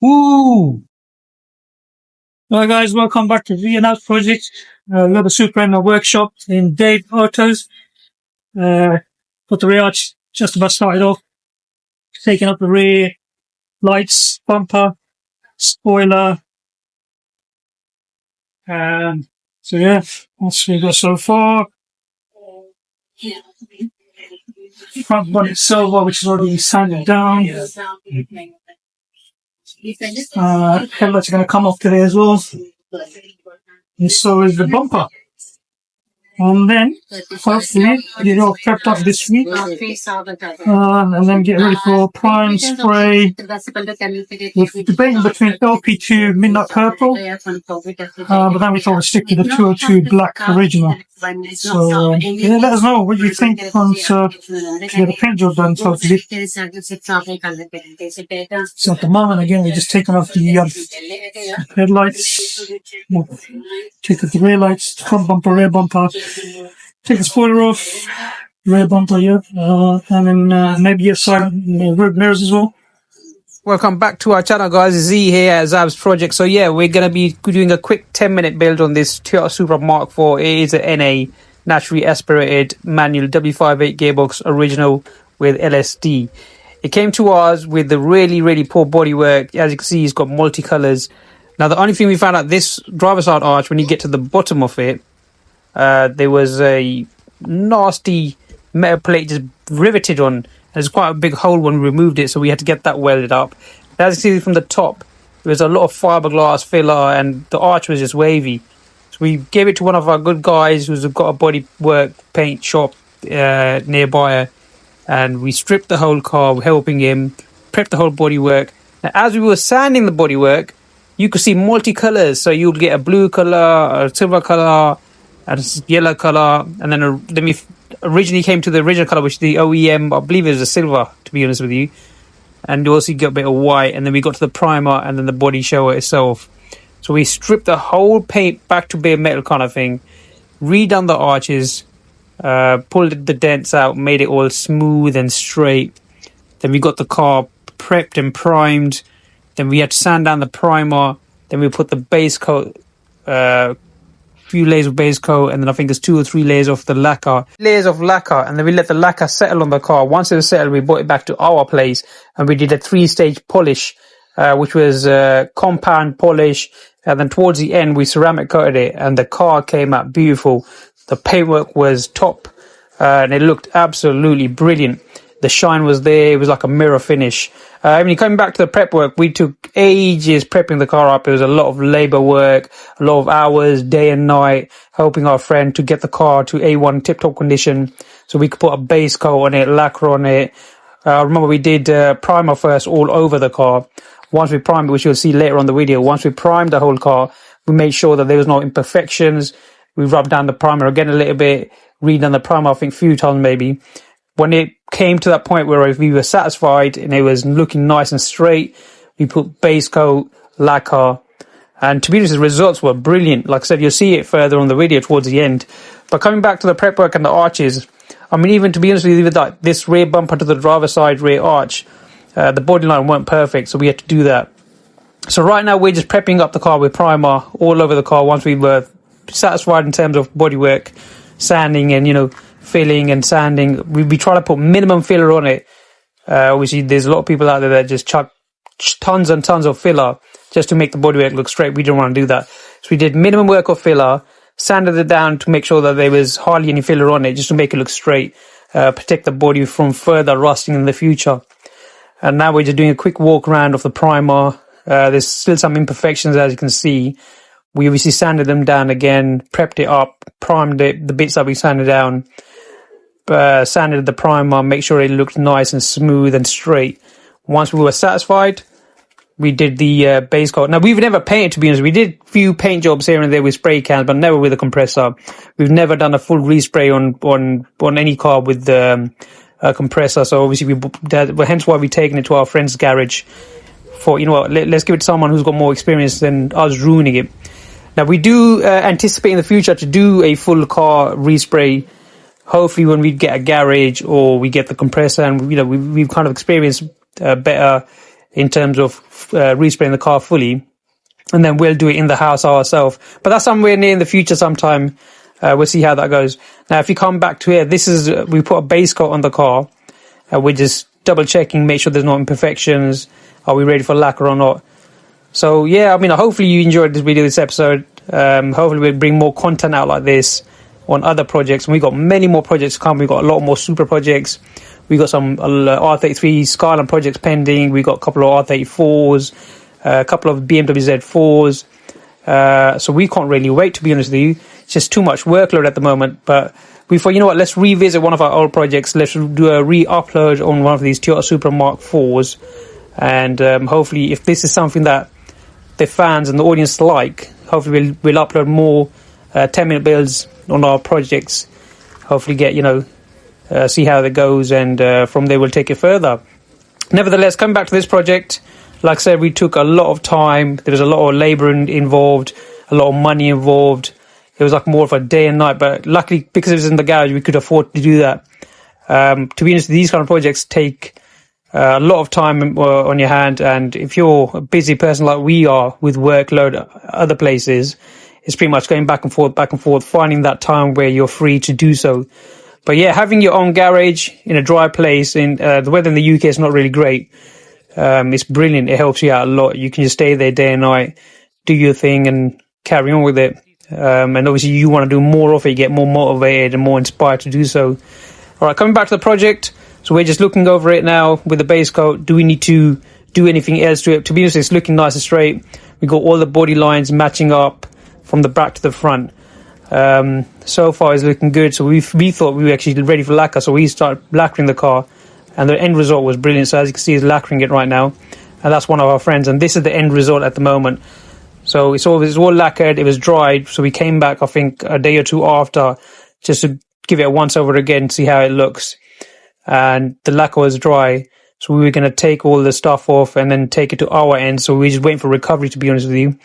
Woo! Hi guys, welcome back to the Announce Project. We have a Supra in the workshop in Dave Autos. Got the rear arch just about started off, taking up the rear lights, bumper, spoiler. So yeah, that's what we got so far. Front bonnet silver, which is already sanded down. Headlights are going to come off today as well. And so is the bumper. And then, hopefully, get it all prepped up this week. And then get ready for prime spray. We're debating between LP2 Midnight Purple, but then we thought we'd stick to the 202 Black Original. So, yeah, let us know what you think once you get the paint job done, hopefully. So at the moment, again, we're just taking off the headlights, take off the rear lights, front bumper, rear bumper, take the spoiler off, rear bumper, yeah, and then maybe your side mirrors as well. Welcome back to our channel, guys. Z here at Zab's Project. So yeah, we're going to be doing a quick 10-minute build on this Toyota Supra MK4. It is an NA, naturally aspirated manual W58 gearbox, original with LSD. It came to us with the really poor bodywork. As you can see, it's got multicolours. Now the only thing we found out, this driver's side arch, when you get to the bottom of it, there was a nasty metal plate just riveted on. There's quite a big hole when we removed it, so we had to get that welded up. As you see from the top, there was a lot of fiberglass filler and the arch was just wavy. So we gave it to one of our good guys who's got a bodywork paint shop nearby, and we stripped the whole car, helping him, prepped the whole bodywork. Now, as we were sanding the bodywork, you could see multicolours. So you'd get a blue colour, a silver colour, and a yellow colour, and then we originally came to the original colour, which is the OEM, I believe it was a silver, to be honest with you. And you also got a bit of white, and then we got to the primer and then the body shower itself. So we stripped the whole paint back to bare metal kind of thing, redone the arches, pulled the dents out, made it all smooth and straight. Then we got the car prepped and primed. Then we had to sand down the primer. Then we put the base coat, few layers of base coat, and then I think there's 2 or 3 layers of the lacquer. And then we let the lacquer settle on the car. Once it was settled, we brought it back to our place and we did a 3-stage polish, which was compound polish, and then towards the end we ceramic coated it, and the car came out beautiful. The paintwork was top, and it looked absolutely brilliant. The shine was there. It was like a mirror finish. I mean, coming back to the prep work, we took ages prepping the car up. It was a lot of labour work, a lot of hours, day and night, helping our friend to get the car to A1 tip-top condition so we could put a base coat on it, lacquer on it. Remember, we did primer first all over the car. Once we primed it, which you'll see later on the video, once we primed the whole car, we made sure that there was no imperfections. We rubbed down the primer again a little bit, redone the primer, I think, a few times maybe. When it came to that point where we were satisfied and it was looking nice and straight, we put base coat, lacquer, and to be honest, the results were brilliant. Like I said, you'll see it further on the video towards the end. But coming back to the prep work and the arches, I mean, even to be honest with you, with that, this rear bumper to the driver's side rear arch, the body line weren't perfect, so we had to do that. So right now we're just prepping up the car with primer all over the car once we were satisfied in terms of bodywork, sanding and, filling and sanding. We try to put minimum filler on it. Obviously, there's a lot of people out there that just chuck tons and tons of filler just to make the bodywork look straight. We didn't want to do that. So we did minimum work of filler, sanded it down to make sure that there was hardly any filler on it, just to make it look straight, protect the body from further rusting in the future. And now we're just doing a quick walk around of the primer. There's still some imperfections, as you can see. We obviously sanded them down again, prepped it up, primed it, the bits that we sanded down, sanded the primer, make sure it looked nice and smooth and straight. Once we were satisfied, we did the base coat. Now, we've never painted, to be honest. We did a few paint jobs here and there with spray cans, but never with a compressor. We've never done a full respray on any car with a compressor. So obviously, hence why we've taken it to our friend's garage for, let's give it to someone who's got more experience than us ruining it. Now, we do anticipate in the future to do a full car respray, hopefully when we get a garage or we get the compressor, and we've kind of experienced better in terms of respraying the car fully, and then we'll do it in the house ourselves. But that's somewhere near in the future sometime. We'll see how that goes. Now, if you come back to here, this is we put a base coat on the car. We're just double checking, make sure there's no imperfections. Are we ready for lacquer or not? So yeah, I mean, hopefully you enjoyed this video, this episode. Hopefully we'll bring more content out like this on other projects. And we've got many more projects to come. We've got a lot more Supra projects. We've got some R33 Skyline projects pending. We've got a couple of R34s, a couple of BMW Z4s. So we can't really wait, to be honest with you. It's just too much workload at the moment. But we thought, you know what, let's revisit one of our old projects. Let's do a re-upload on one of these Toyota Supra Mark 4s. And hopefully, if this is something that the fans and the audience like, hopefully we'll upload more 10-minute builds on our projects. Hopefully get, see how that goes, and from there we'll take it further. Nevertheless, coming back to this project, like I said, we took a lot of time. There was a lot of labour involved, a lot of money involved. It was like more of a day and night, but luckily, because it was in the garage, we could afford to do that. To be honest, these kind of projects take a lot of time on your hand, and if you're a busy person like we are with workload other places, it's pretty much going back and forth, finding that time where you're free to do so. But yeah, having your own garage in a dry place, in the weather in the UK is not really great. It's brilliant. It helps you out a lot. You can just stay there day and night, do your thing, and carry on with it. And obviously you want to do more of it, you get more motivated and more inspired to do so. All right, coming back to the project. So we're just looking over it now with the base coat. Do we need to do anything else to it? To be honest, it's looking nice and straight. We got all the body lines matching up from the back to the front. So far it's looking good. So we thought we were actually ready for lacquer, so we started lacquering the car, and the end result was brilliant. So as you can see, he's lacquering it right now, and that's one of our friends, and this is the end result at the moment. So it's all lacquered, it was dried, so we came back I think a day or two after just to give it a once over again, see how it looks. And the lacquer was dry, so we were going to take all the stuff off and then take it to our end. So we just waiting for recovery, to be honest with you.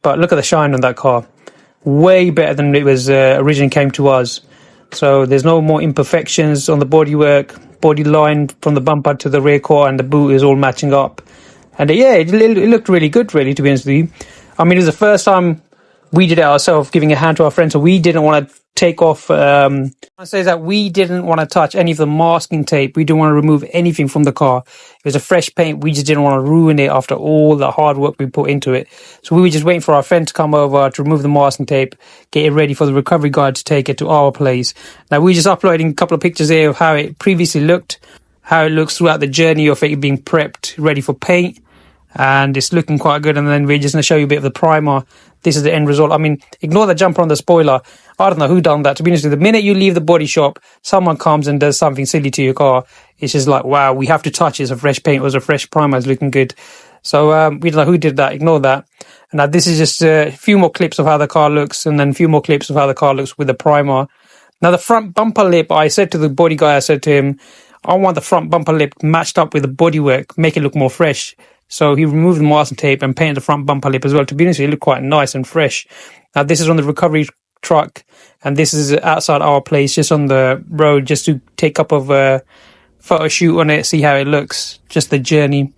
But look at the shine on that car, way better than it was originally came to us. So there's no more imperfections on the bodywork, body line from the bumper to the rear core, and the boot is all matching up. And yeah, it looked really good, really, to be honest with you. I mean, it was the first time we did it ourselves, giving a hand to our friends, so we didn't want to take off. I say that we didn't want to touch any of the masking tape. We didn't want to remove anything from the car. It was a fresh paint. We just didn't want to ruin it after all the hard work we put into it. So we were just waiting for our friend to come over to remove the masking tape, get it ready for the recovery guy to take it to our place. Now we're just uploading a couple of pictures here of how it previously looked, how it looks throughout the journey of it being prepped, ready for paint. And it's looking quite good. And then we're just going to show you a bit of the primer. This is the end result. I mean, ignore the jumper on the spoiler. I don't know who done that. To be honest with you, the minute you leave the body shop, someone comes and does something silly to your car. It's just like, wow, we have to touch it. It's a fresh paint. It was a fresh primer. It's looking good. So we don't know who did that. Ignore that. And now this is just a few more clips of how the car looks, and then a few more clips of how the car looks with the primer. Now the front bumper lip, I said to the body guy, I said to him, I want the front bumper lip matched up with the bodywork, make it look more fresh. So he removed the masking tape and painted the front bumper lip as well. To be honest, it looked quite nice and fresh. Now this is on the recovery truck, and this is outside our place, just on the road, just to take up of a photo shoot on it, see how it looks, just the journey.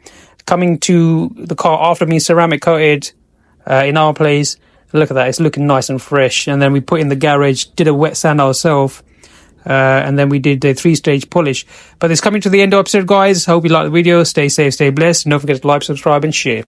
Coming to the car after being ceramic coated in our place, look at that, it's looking nice and fresh. And then we put in the garage, did a wet sand ourselves. And then we did a 3-stage polish. But it's coming to the end of the episode, guys. Hope you like the video. Stay safe, stay blessed. And don't forget to like, subscribe, and share.